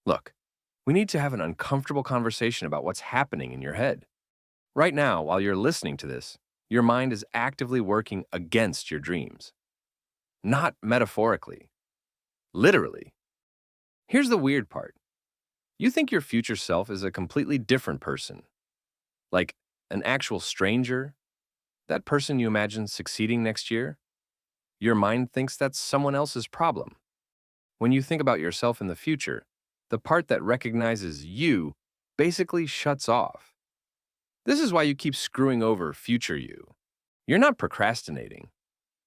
Look, we need to have an uncomfortable conversation about what's happening in your head. Right now, while you're listening to this, your mind is actively working against your dreams. Not metaphorically, literally. Here's the weird part. You think your future self is a completely different person, like an actual stranger, that person you imagine succeeding next year. Your mind thinks that's someone else's problem. When you think about yourself in the future, the part that recognizes you basically shuts off. This is why you keep screwing over future you. You're not procrastinating.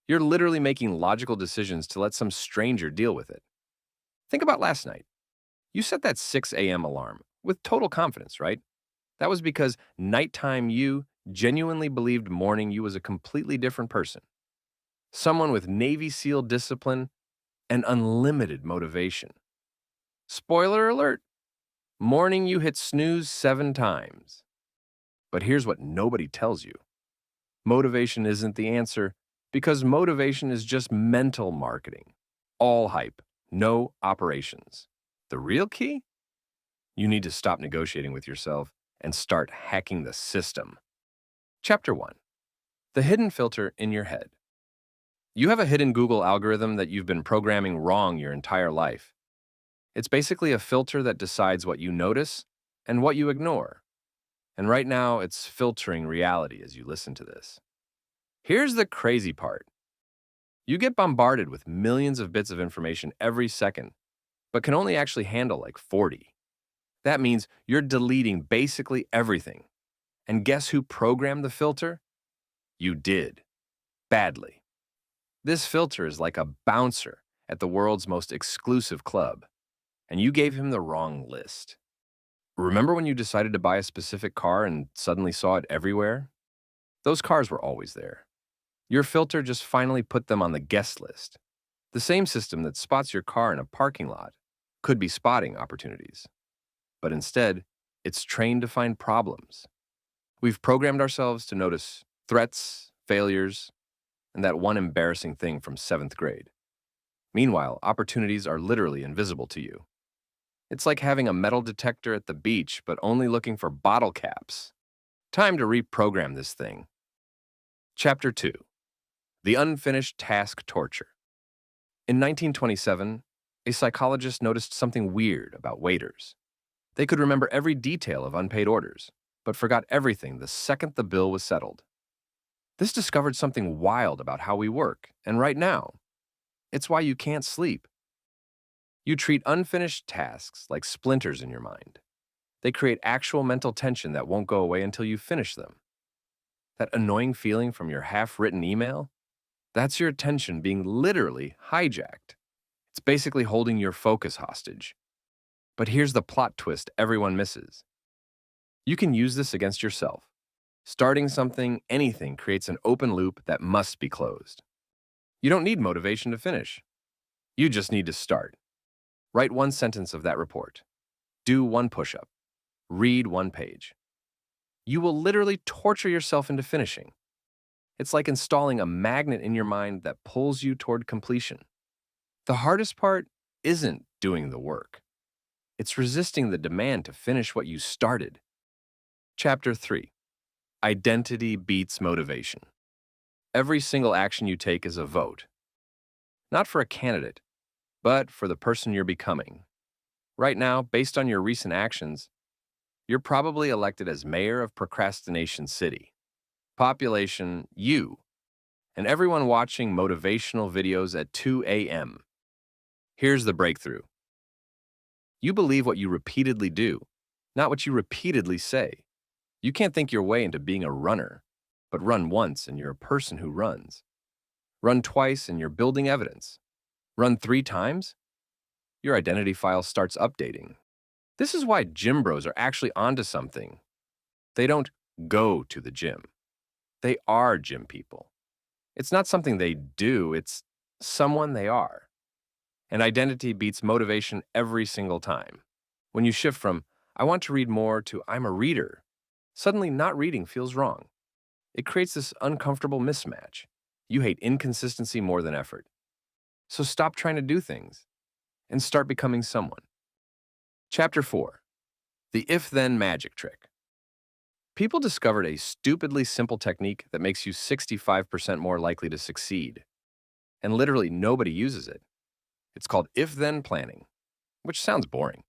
You're literally making logical decisions to let some stranger deal with it. Think about last night. You set that 6 a.m. alarm with total confidence, right? That was because nighttime you genuinely believed morning you was a completely different person. Someone with Navy SEAL discipline and unlimited motivation. Spoiler alert, morning you hit snooze 7 times. But here's what nobody tells you. Motivation isn't the answer because motivation is just mental marketing. All hype, no operations. The real key? You need to stop negotiating with yourself and start hacking the system. Chapter 1. The hidden filter in your head. You have a hidden Google algorithm that you've been programming wrong your entire life. It's basically a filter that decides what you notice and what you ignore. And right now, it's filtering reality as you listen to this. Here's the crazy part. You get bombarded with millions of bits of information every second, but can only actually handle like 40. That means you're deleting basically everything. And guess who programmed the filter? You did. Badly. This filter is like a bouncer at the world's most exclusive club, and you gave him the wrong list. Remember when you decided to buy a specific car and suddenly saw it everywhere? Those cars were always there. Your filter just finally put them on the guest list. The same system that spots your car in a parking lot could be spotting opportunities. But instead, it's trained to find problems. We've programmed ourselves to notice threats, failures, and that one embarrassing thing from 7th grade. Meanwhile, opportunities are literally invisible to you. It's like having a metal detector at the beach, but only looking for bottle caps. Time to reprogram this thing. Chapter 2. The Unfinished Task Torture. In 1927, a psychologist noticed something weird about waiters. They could remember every detail of unpaid orders, but forgot everything the second the bill was settled. This discovered something wild about how we work, and right now, it's why you can't sleep. You treat unfinished tasks like splinters in your mind. They create actual mental tension that won't go away until you finish them. That annoying feeling from your half-written email? That's your attention being literally hijacked. It's basically holding your focus hostage. But here's the plot twist everyone misses. You can use this against yourself. Starting something, anything, creates an open loop that must be closed. You don't need motivation to finish. You just need to start. Write one sentence of that report. Do one push-up. Read one page. You will literally torture yourself into finishing. It's like installing a magnet in your mind that pulls you toward completion. The hardest part isn't doing the work. It's resisting the demand to finish what you started. Chapter 3. Identity beats motivation. Every single action you take is a vote. Not for a candidate, but for the person you're becoming. Right now, based on your recent actions, you're probably elected as mayor of Procrastination City. Population, you. And everyone watching motivational videos at 2 a.m. Here's the breakthrough. You believe what you repeatedly do, not what you repeatedly say. You can't think your way into being a runner, but run once and you're a person who runs. Run twice and you're building evidence. Run 3 times? Your identity file starts updating. This is why gym bros are actually onto something. They don't go to the gym. They are gym people. It's not something they do, it's someone they are. And identity beats motivation every single time. When you shift from, I want to read more to I'm a reader, suddenly not reading feels wrong. It creates this uncomfortable mismatch. You hate inconsistency more than effort. So stop trying to do things and start becoming someone. Chapter 4. The If-Then Magic Trick. People discovered a stupidly simple technique that makes you 65% more likely to succeed, and literally nobody uses it. It's called if-then planning, which sounds boring,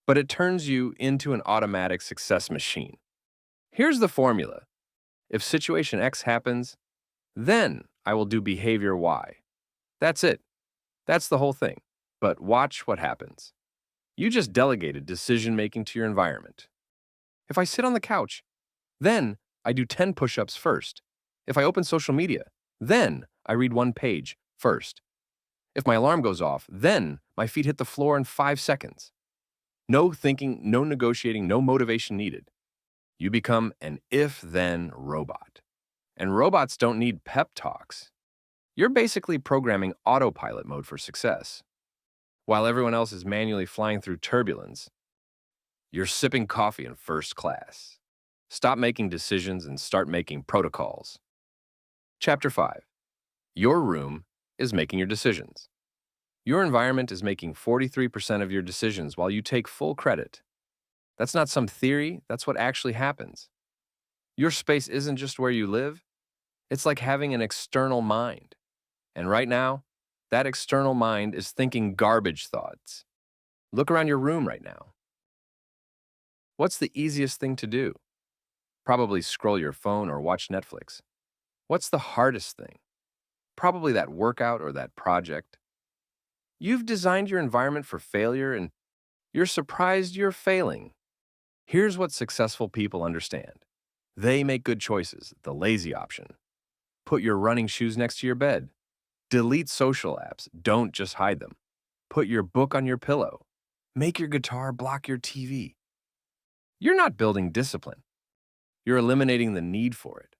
but it turns you into an automatic success machine. Here's the formula. If situation X happens, then I will do behavior Y. That's it. That's the whole thing. But watch what happens. You just delegated decision-making to your environment. If I sit on the couch, then I do 10 push-ups first. If I open social media, then I read one page first. If my alarm goes off, then my feet hit the floor in 5 seconds. No thinking, no negotiating, no motivation needed. You become an if-then robot. And robots don't need pep talks. You're basically programming autopilot mode for success. While everyone else is manually flying through turbulence, you're sipping coffee in first class. Stop making decisions and start making protocols. Chapter 5. Your room is making your decisions. Your environment is making 43% of your decisions while you take full credit. That's not some theory, that's what actually happens. Your space isn't just where you live, it's like having an external mind. And right now, that external mind is thinking garbage thoughts. Look around your room right now. What's the easiest thing to do? Probably scroll your phone or watch Netflix. What's the hardest thing? Probably that workout or that project. You've designed your environment for failure and you're surprised you're failing. Here's what successful people understand. They make good choices, the lazy option. Put your running shoes next to your bed. Delete social apps, don't just hide them. Put your book on your pillow. Make your guitar block your TV. You're not building discipline. You're eliminating the need for it.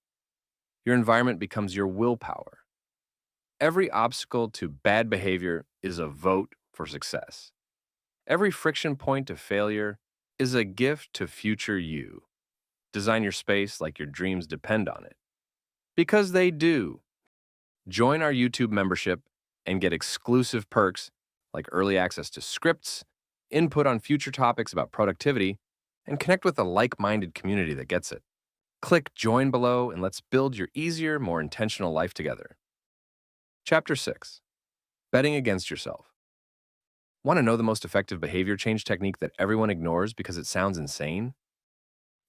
Your environment becomes your willpower. Every obstacle to bad behavior is a vote for success. Every friction point to failure is a gift to future you. Design your space like your dreams depend on it. Because they do. Join our YouTube membership and get exclusive perks like early access to scripts, input on future topics about productivity, and connect with a like-minded community that gets it. Click join below and let's build your easier, more intentional life together. Chapter 6. Betting against yourself. Want to know the most effective behavior change technique that everyone ignores because it sounds insane?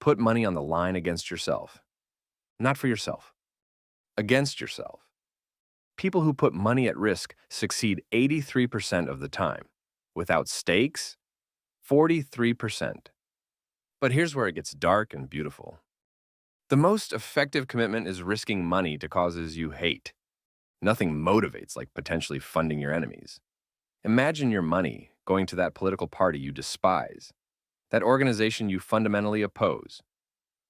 Put money on the line against yourself. Not for yourself. Against yourself. People who put money at risk succeed 83% of the time. Without stakes, 43%. But here's where it gets dark and beautiful. The most effective commitment is risking money to causes you hate. Nothing motivates like potentially funding your enemies. Imagine your money going to that political party you despise, that organization you fundamentally oppose.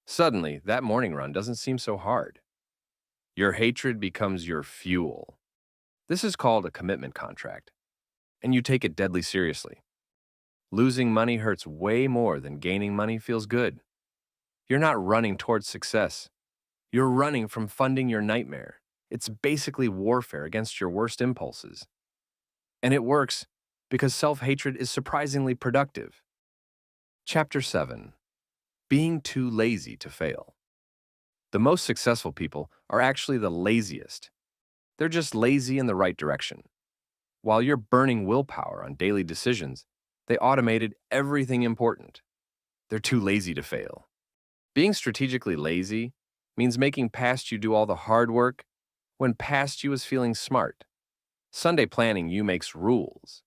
Suddenly, that morning run doesn't seem so hard. Your hatred becomes your fuel. This is called a commitment contract, and you take it deadly seriously. Losing money hurts way more than gaining money feels good. You're not running towards success. You're running from funding your nightmare. It's basically warfare against your worst impulses. And it works because self-hatred is surprisingly productive. Chapter 7. Being too lazy to fail. The most successful people are actually the laziest. They're just lazy in the right direction. While you're burning willpower on daily decisions, they automated everything important. They're too lazy to fail. Being strategically lazy means making past you do all the hard work when past you is feeling smart. Sunday planning you makes rules.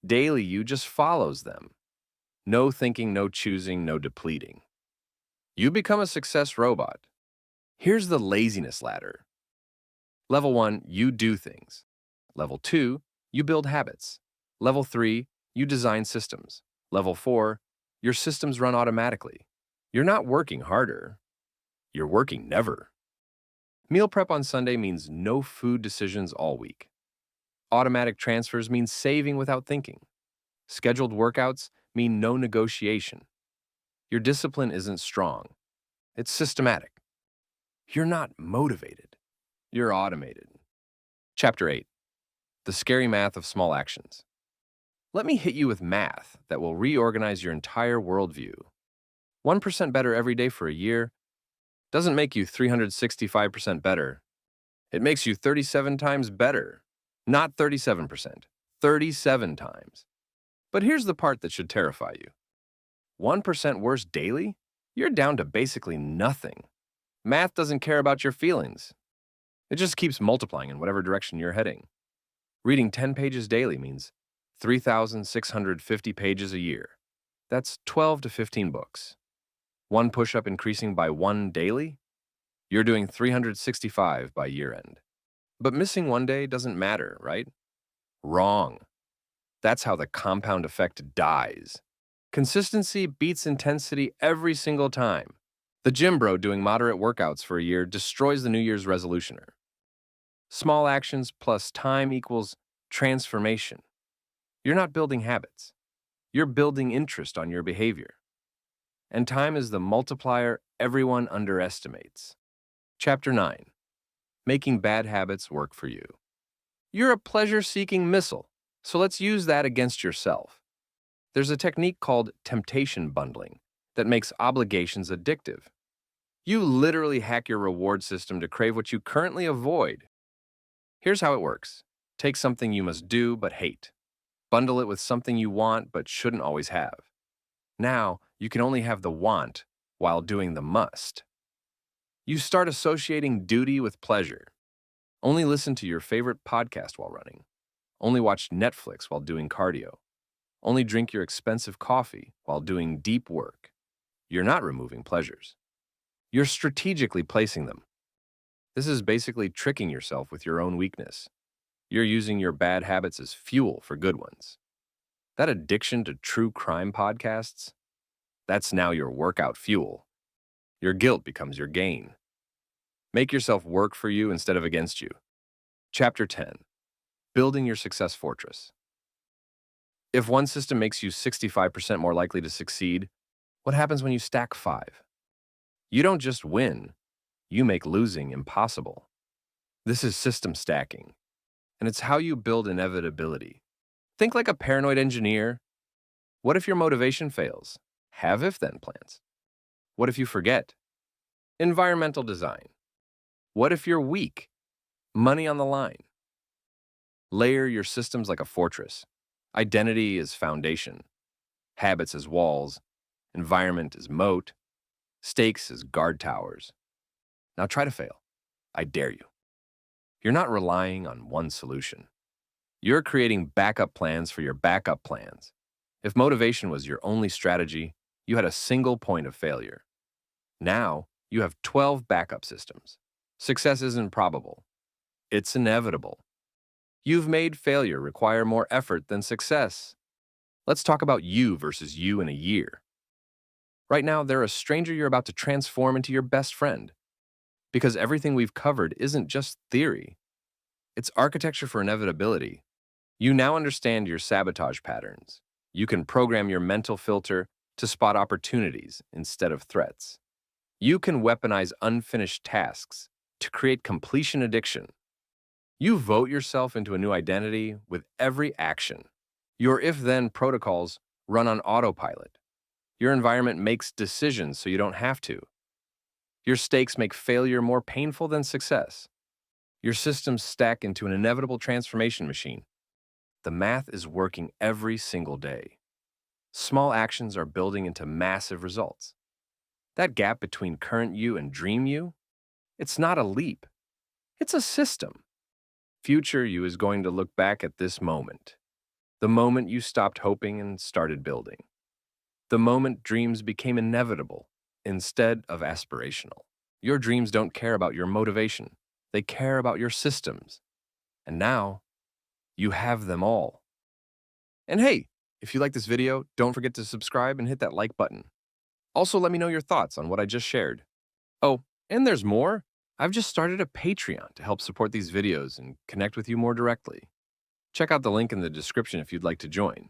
Daily you just follows them. No thinking, no choosing, no depleting. You become a success robot. Here's the laziness ladder. Level 1, you do things. Level 2, you build habits. Level 3, you design systems. Level 4, your systems run automatically. You're not working harder. You're working never. Meal prep on Sunday means no food decisions all week. Automatic transfers mean saving without thinking. Scheduled workouts mean no negotiation. Your discipline isn't strong. It's systematic. You're not motivated. You're automated. Chapter 8. The Scary Math of Small Actions. Let me hit you with math that will reorganize your entire worldview. 1% better every day for a year doesn't make you 365% better. It makes you 37 times better. Not 37%, 37 times. But here's the part that should terrify you. 1% worse daily? You're down to basically nothing. Math doesn't care about your feelings. It just keeps multiplying in whatever direction you're heading. Reading 10 pages daily means 3,650 pages a year. That's 12 to 15 books. One push-up increasing by one daily? You're doing 365 by year end. But missing one day doesn't matter, right? Wrong. That's how the compound effect dies. Consistency beats intensity every single time. The gym bro doing moderate workouts for a year destroys the New Year's resolutioner. Small actions plus time equals transformation. You're not building habits. You're building interest on your behavior. And time is the multiplier everyone underestimates. Chapter 9. Making bad habits work for you. You're a pleasure-seeking missile, so let's use that against yourself. There's a technique called temptation bundling that makes obligations addictive. You literally hack your reward system to crave what you currently avoid. Here's how it works. Take something you must do but hate. Bundle it with something you want but shouldn't always have. Now, you can only have the want while doing the must. You start associating duty with pleasure. Only listen to your favorite podcast while running. Only watch Netflix while doing cardio. Only drink your expensive coffee while doing deep work. You're not removing pleasures. You're strategically placing them. This is basically tricking yourself with your own weakness. You're using your bad habits as fuel for good ones. That addiction to true crime podcasts, that's now your workout fuel. Your guilt becomes your gain. Make yourself work for you instead of against you. Chapter 10. Building your success fortress. If one system makes you 65% more likely to succeed, what happens when you stack 5? You don't just win, you make losing impossible. This is system stacking, and it's how you build inevitability. Think like a paranoid engineer. What if your motivation fails? Have if-then plans. What if you forget? Environmental design. What if you're weak? Money on the line. Layer your systems like a fortress. Identity is foundation. Habits as walls. Environment as moat. Stakes as guard towers. Now try to fail. I dare you. You're not relying on one solution. You're creating backup plans for your backup plans. If motivation was your only strategy, you had a single point of failure. Now, you have 12 backup systems. Success isn't probable. It's inevitable. You've made failure require more effort than success. Let's talk about you versus you in a year. Right now, they're a stranger you're about to transform into your best friend. Because everything we've covered isn't just theory. It's architecture for inevitability. You now understand your sabotage patterns. You can program your mental filter to spot opportunities instead of threats. You can weaponize unfinished tasks to create completion addiction. You vote yourself into a new identity with every action. Your if-then protocols run on autopilot. Your environment makes decisions so you don't have to. Your stakes make failure more painful than success. Your systems stack into an inevitable transformation machine. The math is working every single day. Small actions are building into massive results. That gap between current you and dream you, it's not a leap. It's a system. Future you is going to look back at this moment. The moment you stopped hoping and started building. The moment dreams became inevitable instead of aspirational. Your dreams don't care about your motivation. They care about your systems. And now, you have them all. And hey, if you like this video, don't forget to subscribe and hit that like button. Also, let me know your thoughts on what I just shared. Oh, and there's more. I've just started a Patreon to help support these videos and connect with you more directly. Check out the link in the description if you'd like to join.